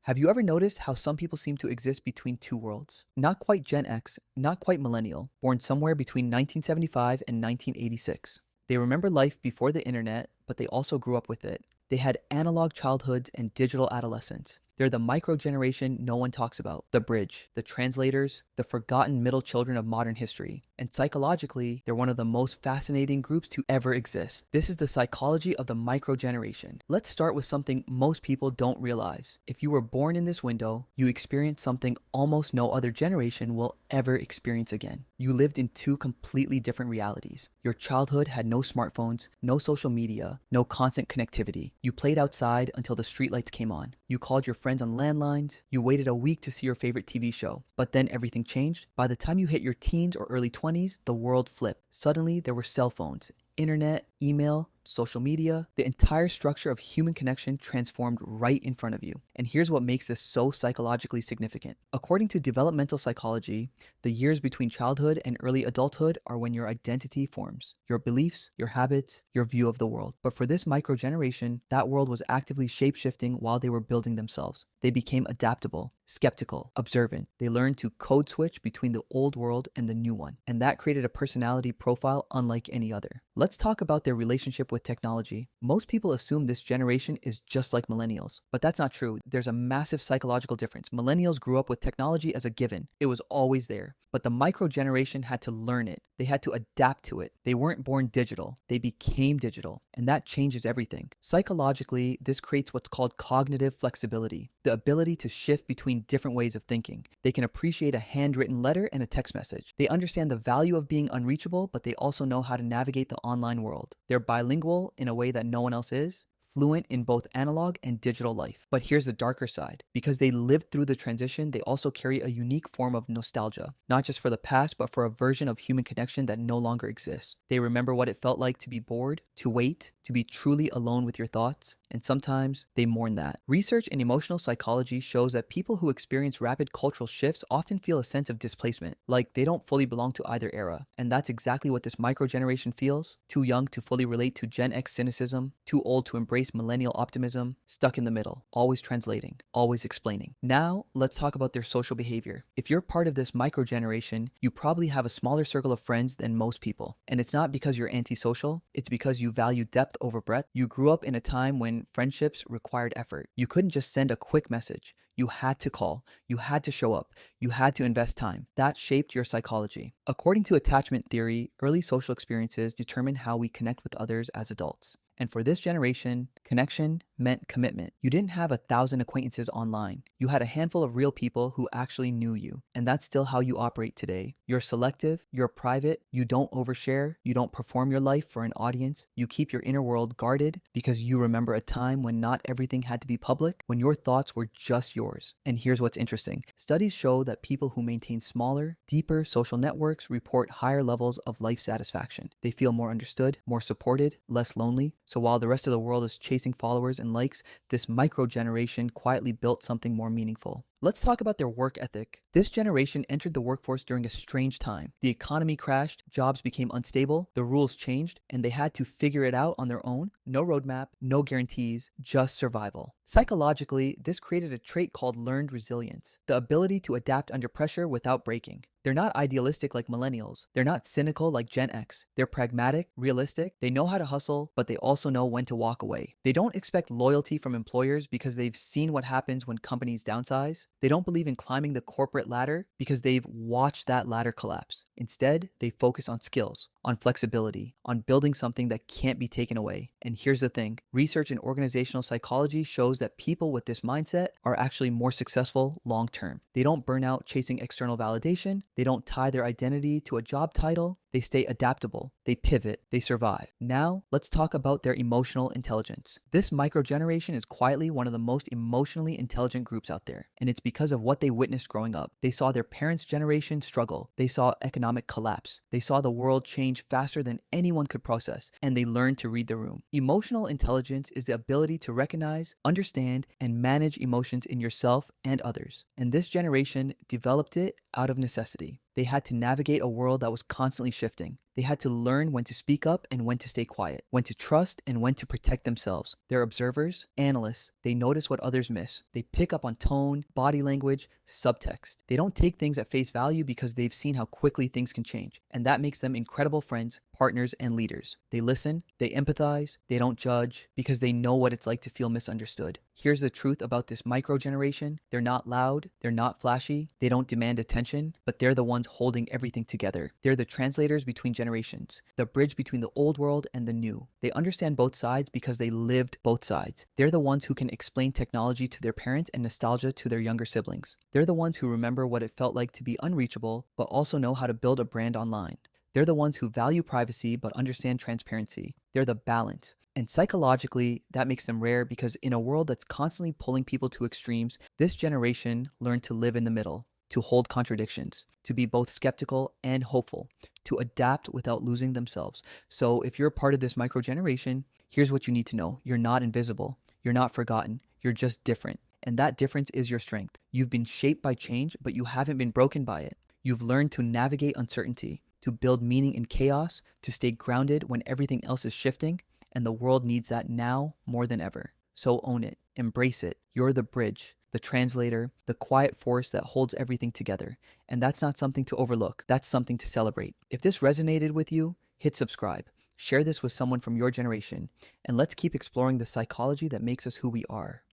Have you ever noticed how some people seem to exist between two worlds? Not quite Gen X, not quite millennial, born somewhere between 1975 and 1986. They remember life before the internet, but they also grew up with it. They had analog childhoods and digital adolescence. They're the microgeneration no one talks about, the bridge, the translators, the forgotten middle children of modern history. And psychologically, they're one of the most fascinating groups to ever exist. This is the psychology of the microgeneration. Let's start with something most people don't realize. If you were born in this window, you experienced something almost no other generation will ever experience again. You lived in two completely different realities. Your childhood had no smartphones, no social media, no constant connectivity. You played outside until the streetlights came on. You called your friends on landlines. You waited a week to see your favorite TV show. But then everything changed. By the time you hit your teens or early 20s, the world flipped. Suddenly, there were cell phones, internet, email, social media. The entire structure of human connection transformed right in front of you. And here's what makes this so psychologically significant. According to developmental psychology, the years between childhood and early adulthood are when your identity forms, your beliefs, your habits, your view of the world. But for this microgeneration, that world was actively shape-shifting while they were building themselves. They became adaptable, skeptical, observant. They learned to code switch between the old world and the new one. And that created a personality profile unlike any other. Let's talk about their relationship with technology. Most people assume this generation is just like millennials, but that's not true. There's a massive psychological difference. Millennials grew up with technology as a given. It was always there. But the micro generation had to learn it. They had to adapt to it. They weren't born digital. They became digital. And that changes everything. Psychologically, this creates what's called cognitive flexibility, the ability to shift between different ways of thinking. They can appreciate a handwritten letter and a text message. They understand the value of being unreachable, but they also know how to navigate the online world. They're bilingual in a way that no one else is, fluent in both analog and digital life. But here's the darker side. Because they lived through the transition, they also carry a unique form of nostalgia, not just for the past, but for a version of human connection that no longer exists. They remember what it felt like to be bored, to wait, to be truly alone with your thoughts, and sometimes they mourn that. Research in emotional psychology shows that people who experience rapid cultural shifts often feel a sense of displacement, like they don't fully belong to either era. And that's exactly what this microgeneration feels. Too young to fully relate to Gen X cynicism, too old to embrace millennial optimism, stuck in the middle, always translating, always explaining. Now, let's talk about their social behavior. If you're part of this microgeneration, you probably have a smaller circle of friends than most people. And it's not because you're antisocial, it's because you value depth over breadth. You grew up in a time when friendships required effort. You couldn't just send a quick message. You had to call. You had to show up. You had to invest time. That shaped your psychology. According to attachment theory, early social experiences determine how we connect with others as adults. And for this generation, connection meant commitment. You didn't have 1,000 acquaintances online. You had a handful of real people who actually knew you. And that's still how you operate today. You're selective, you're private, you don't overshare, you don't perform your life for an audience. You keep your inner world guarded because you remember a time when not everything had to be public, when your thoughts were just yours. And here's what's interesting. Studies show that people who maintain smaller, deeper social networks report higher levels of life satisfaction. They feel more understood, more supported, less lonely. So while the rest of the world is chasing followers and likes, this micro generation quietly built something more meaningful. Let's talk about their work ethic. This generation entered the workforce during a strange time. The economy crashed, jobs became unstable, the rules changed, and they had to figure it out on their own. No roadmap, no guarantees, just survival. Psychologically, this created a trait called learned resilience, the ability to adapt under pressure without breaking. They're not idealistic like millennials. They're not cynical like Gen X. They're pragmatic, realistic. They know how to hustle, but they also know when to walk away. They don't expect loyalty from employers because they've seen what happens when companies downsize. They don't believe in climbing the corporate ladder because they've watched that ladder collapse. Instead, they focus on skills, on flexibility, on building something that can't be taken away. And here's the thing. Research in organizational psychology shows that people with this mindset are actually more successful long term. They don't burn out chasing external validation. They don't tie their identity to a job title. They stay adaptable, they pivot, they survive. Now, let's talk about their emotional intelligence. This microgeneration is quietly one of the most emotionally intelligent groups out there, and it's because of what they witnessed growing up. They saw their parents' generation struggle. They saw economic collapse. They saw the world change faster than anyone could process, and they learned to read the room. Emotional intelligence is the ability to recognize, understand, and manage emotions in yourself and others. And this generation developed it out of necessity. They had to navigate a world that was constantly shifting. They had to learn when to speak up and when to stay quiet, when to trust and when to protect themselves. They're observers, analysts. They notice what others miss. They pick up on tone, body language, subtext. They don't take things at face value because they've seen how quickly things can change. And that makes them incredible friends, partners, and leaders. They listen, they empathize, they don't judge because they know what it's like to feel misunderstood. Here's the truth about this microgeneration. They're not loud, they're not flashy, they don't demand attention, but they're the ones holding everything together. They're the translators between generations, the bridge between the old world and the new. They understand both sides because they lived both sides. They're the ones who can explain technology to their parents and nostalgia to their younger siblings. They're the ones who remember what it felt like to be unreachable, but also know how to build a brand online. They're the ones who value privacy but understand transparency. They're the balance. And psychologically, that makes them rare because in a world that's constantly pulling people to extremes, this generation learned to live in the middle, to hold contradictions, to be both skeptical and hopeful, to adapt without losing themselves. So if you're a part of this microgeneration, here's what you need to know. You're not invisible. You're not forgotten. You're just different. And that difference is your strength. You've been shaped by change, but you haven't been broken by it. You've learned to navigate uncertainty, to build meaning in chaos, to stay grounded when everything else is shifting, and the world needs that now more than ever. So own it, embrace it. You're the bridge, the translator, the quiet force that holds everything together. And that's not something to overlook, that's something to celebrate. If this resonated with you, hit subscribe. Share this with someone from your generation, and let's keep exploring the psychology that makes us who we are.